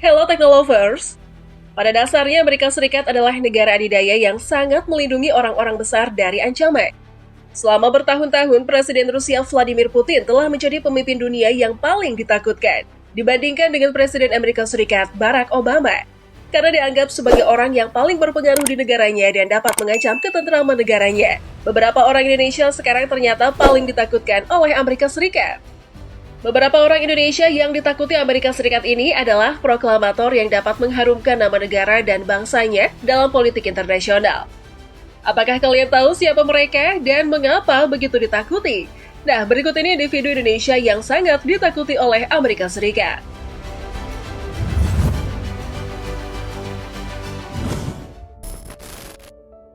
Hello Technolovers! Pada dasarnya Amerika Serikat adalah negara adidaya yang sangat melindungi orang-orang besar dari ancaman. Selama bertahun-tahun, Presiden Rusia Vladimir Putin telah menjadi pemimpin dunia yang paling ditakutkan dibandingkan dengan Presiden Amerika Serikat Barack Obama. Karena dianggap sebagai orang yang paling berpengaruh di negaranya dan dapat mengancam ketentraman negaranya. Beberapa orang Indonesia sekarang ternyata paling ditakutkan oleh Amerika Serikat. Beberapa orang Indonesia yang ditakuti Amerika Serikat ini adalah proklamator yang dapat mengharumkan nama negara dan bangsanya dalam politik internasional. Apakah kalian tahu siapa mereka dan mengapa begitu ditakuti? Nah, berikut ini individu Indonesia yang sangat ditakuti oleh Amerika Serikat.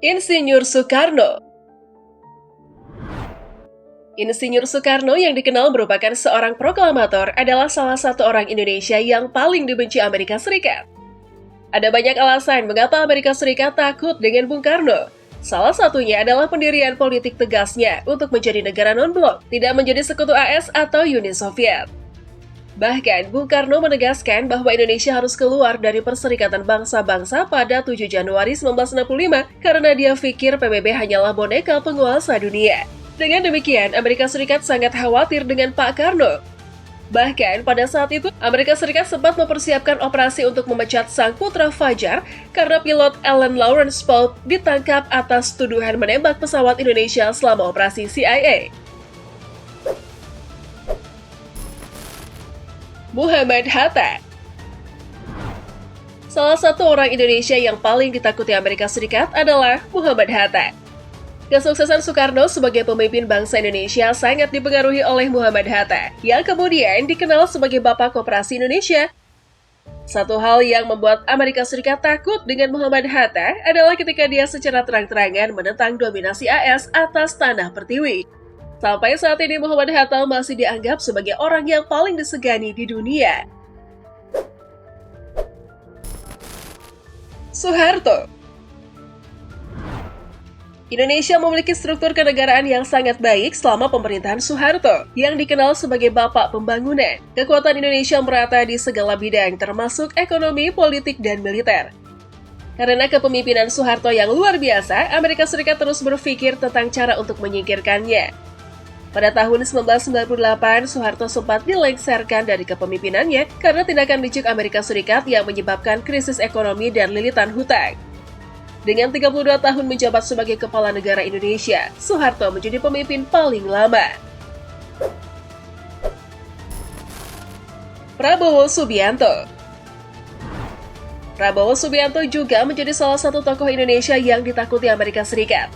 Insinyur Soekarno. Insinyur Soekarno yang dikenal merupakan seorang proklamator adalah salah satu orang Indonesia yang paling dibenci Amerika Serikat. Ada banyak alasan mengapa Amerika Serikat takut dengan Bung Karno. Salah satunya adalah pendirian politik tegasnya untuk menjadi negara non-blok, tidak menjadi sekutu AS atau Uni Soviet. Bahkan, Bung Karno menegaskan bahwa Indonesia harus keluar dari Perserikatan Bangsa-Bangsa pada 7 Januari 1965 karena dia pikir PBB hanyalah boneka penguasa dunia. Dengan demikian, Amerika Serikat sangat khawatir dengan Pak Karno. Bahkan, pada saat itu, Amerika Serikat sempat mempersiapkan operasi untuk memecat sang putra Fajar karena pilot Alan Lawrence Pope ditangkap atas tuduhan menembak pesawat Indonesia selama operasi CIA. Muhammad Hatta. Salah satu orang Indonesia yang paling ditakuti Amerika Serikat adalah Muhammad Hatta. Kesuksesan Soekarno sebagai pemimpin bangsa Indonesia sangat dipengaruhi oleh Muhammad Hatta, yang kemudian dikenal sebagai Bapak Koperasi Indonesia. Satu hal yang membuat Amerika Serikat takut dengan Muhammad Hatta adalah ketika dia secara terang-terangan menentang dominasi AS atas tanah Pertiwi. Sampai saat ini Muhammad Hatta masih dianggap sebagai orang yang paling disegani di dunia. Soeharto. Indonesia memiliki struktur kenegaraan yang sangat baik selama pemerintahan Soeharto, yang dikenal sebagai Bapak Pembangunan. Kekuatan Indonesia merata di segala bidang, termasuk ekonomi, politik, dan militer. Karena kepemimpinan Soeharto yang luar biasa, Amerika Serikat terus berpikir tentang cara untuk menyingkirkannya. Pada tahun 1998, Soeharto sempat dilengsarkan dari kepemimpinannya karena tindakan licik Amerika Serikat yang menyebabkan krisis ekonomi dan lilitan hutang. Dengan 32 tahun menjabat sebagai kepala negara Indonesia, Soeharto menjadi pemimpin paling lama. Prabowo Subianto. Prabowo Subianto juga menjadi salah satu tokoh Indonesia yang ditakuti Amerika Serikat.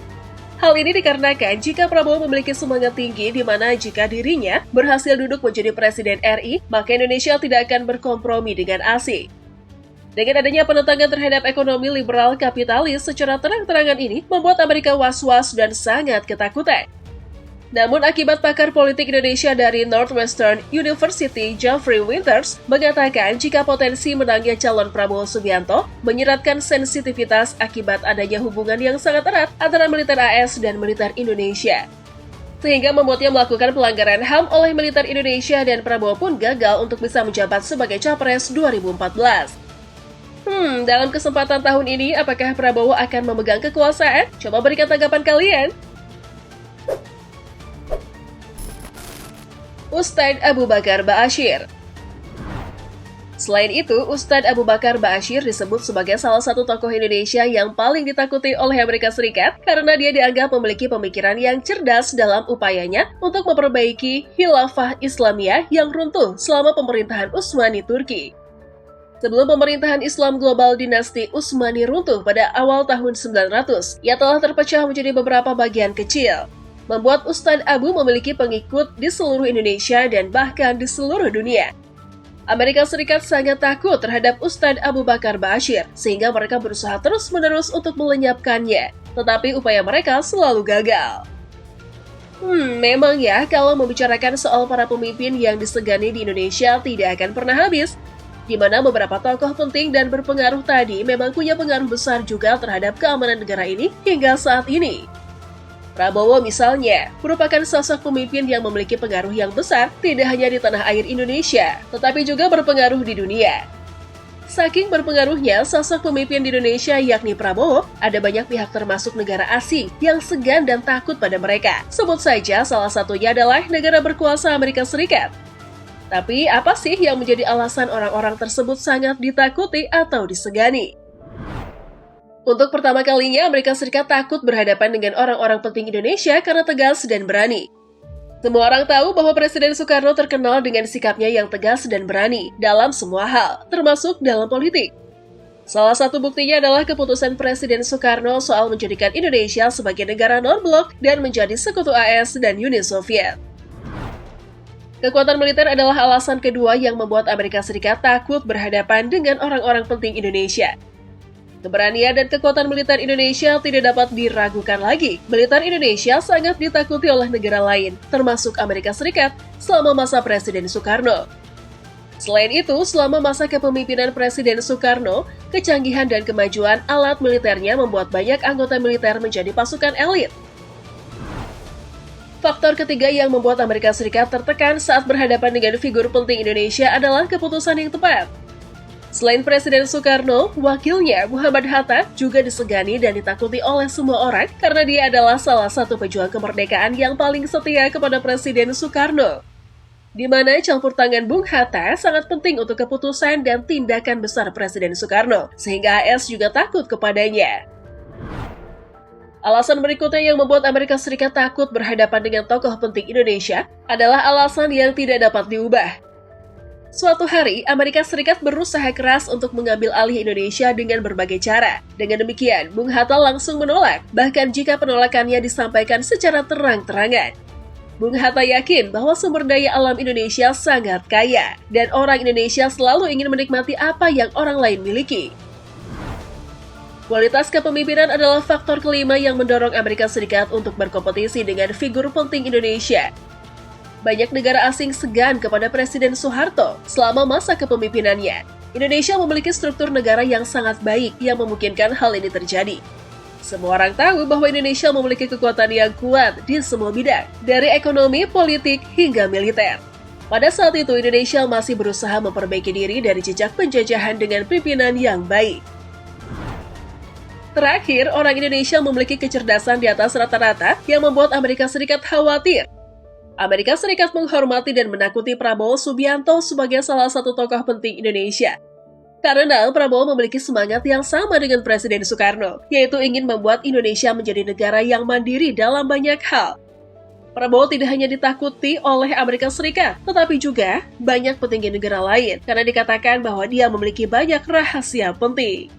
Hal ini dikarenakan jika Prabowo memiliki semangat tinggi di mana jika dirinya berhasil duduk menjadi Presiden RI, maka Indonesia tidak akan berkompromi dengan asing. Dengan adanya penentangan terhadap ekonomi liberal kapitalis secara terang-terangan ini membuat Amerika was-was dan sangat ketakutan. Namun akibat pakar politik Indonesia dari Northwestern University, Geoffrey Winters, mengatakan jika potensi menangnya calon Prabowo Subianto menyeratkan sensitivitas akibat adanya hubungan yang sangat erat antara militer AS dan militer Indonesia. Sehingga membuatnya melakukan pelanggaran HAM oleh militer Indonesia dan Prabowo pun gagal untuk bisa menjabat sebagai Capres 2014. Dalam kesempatan tahun ini, apakah Prabowo akan memegang kekuasaan? Coba berikan tanggapan kalian. Ustadz Abu Bakar Ba'asyir. Selain itu, Ustadz Abu Bakar Ba'asyir disebut sebagai salah satu tokoh Indonesia yang paling ditakuti oleh Amerika Serikat karena dia dianggap memiliki pemikiran yang cerdas dalam upayanya untuk memperbaiki khilafah Islamiyah yang runtuh selama pemerintahan Utsmani Turki. Sebelum pemerintahan Islam global dinasti Utsmani runtuh pada awal tahun 900, ia telah terpecah menjadi beberapa bagian kecil, membuat Ustadz Abu memiliki pengikut di seluruh Indonesia dan bahkan di seluruh dunia. Amerika Serikat sangat takut terhadap Ustadz Abu Bakar Ba'asyir, sehingga mereka berusaha terus-menerus untuk melenyapkannya, tetapi upaya mereka selalu gagal. Memang ya, kalau membicarakan soal para pemimpin yang disegani di Indonesia tidak akan pernah habis, di mana beberapa tokoh penting dan berpengaruh tadi memang punya pengaruh besar juga terhadap keamanan negara ini hingga saat ini. Prabowo misalnya, merupakan sosok pemimpin yang memiliki pengaruh yang besar tidak hanya di tanah air Indonesia, tetapi juga berpengaruh di dunia. Saking berpengaruhnya sosok pemimpin di Indonesia yakni Prabowo, ada banyak pihak termasuk negara asing yang segan dan takut pada mereka. Sebut saja salah satunya adalah negara berkuasa Amerika Serikat. Tapi apa sih yang menjadi alasan orang-orang tersebut sangat ditakuti atau disegani? Untuk pertama kalinya, Amerika Serikat takut berhadapan dengan orang-orang penting Indonesia karena tegas dan berani. Semua orang tahu bahwa Presiden Soekarno terkenal dengan sikapnya yang tegas dan berani dalam semua hal, termasuk dalam politik. Salah satu buktinya adalah keputusan Presiden Soekarno soal menjadikan Indonesia sebagai negara non-blok dan menjadi sekutu AS dan Uni Soviet. Kekuatan militer adalah alasan kedua yang membuat Amerika Serikat takut berhadapan dengan orang-orang penting Indonesia. Keberanian dan kekuatan militer Indonesia tidak dapat diragukan lagi. Militer Indonesia sangat ditakuti oleh negara lain, termasuk Amerika Serikat, selama masa Presiden Soekarno. Selain itu, selama masa kepemimpinan Presiden Soekarno, kecanggihan dan kemajuan alat militernya membuat banyak anggota militer menjadi pasukan elit. Faktor ketiga yang membuat Amerika Serikat tertekan saat berhadapan dengan figur penting Indonesia adalah keputusan yang tepat. Selain Presiden Soekarno, wakilnya Muhammad Hatta juga disegani dan ditakuti oleh semua orang karena dia adalah salah satu pejuang kemerdekaan yang paling setia kepada Presiden Soekarno. Di mana campur tangan Bung Hatta sangat penting untuk keputusan dan tindakan besar Presiden Soekarno, sehingga AS juga takut kepadanya. Alasan berikutnya yang membuat Amerika Serikat takut berhadapan dengan tokoh penting Indonesia adalah alasan yang tidak dapat diubah. Suatu hari, Amerika Serikat berusaha keras untuk mengambil alih Indonesia dengan berbagai cara. Dengan demikian, Bung Hatta langsung menolak, bahkan jika penolakannya disampaikan secara terang-terangan. Bung Hatta yakin bahwa sumber daya alam Indonesia sangat kaya, dan orang Indonesia selalu ingin menikmati apa yang orang lain miliki. Kualitas kepemimpinan adalah faktor kelima yang mendorong Amerika Serikat untuk berkompetisi dengan figur penting Indonesia. Banyak negara asing segan kepada Presiden Soeharto selama masa kepemimpinannya. Indonesia memiliki struktur negara yang sangat baik yang memungkinkan hal ini terjadi. Semua orang tahu bahwa Indonesia memiliki kekuatan yang kuat di semua bidang, dari ekonomi, politik, hingga militer. Pada saat itu, Indonesia masih berusaha memperbaiki diri dari jejak penjajahan dengan pimpinan yang baik. Terakhir, orang Indonesia memiliki kecerdasan di atas rata-rata yang membuat Amerika Serikat khawatir. Amerika Serikat menghormati dan menakuti Prabowo Subianto sebagai salah satu tokoh penting Indonesia. Karena Prabowo memiliki semangat yang sama dengan Presiden Soekarno, yaitu ingin membuat Indonesia menjadi negara yang mandiri dalam banyak hal. Prabowo tidak hanya ditakuti oleh Amerika Serikat, tetapi juga banyak petinggi negara lain, karena dikatakan bahwa dia memiliki banyak rahasia penting.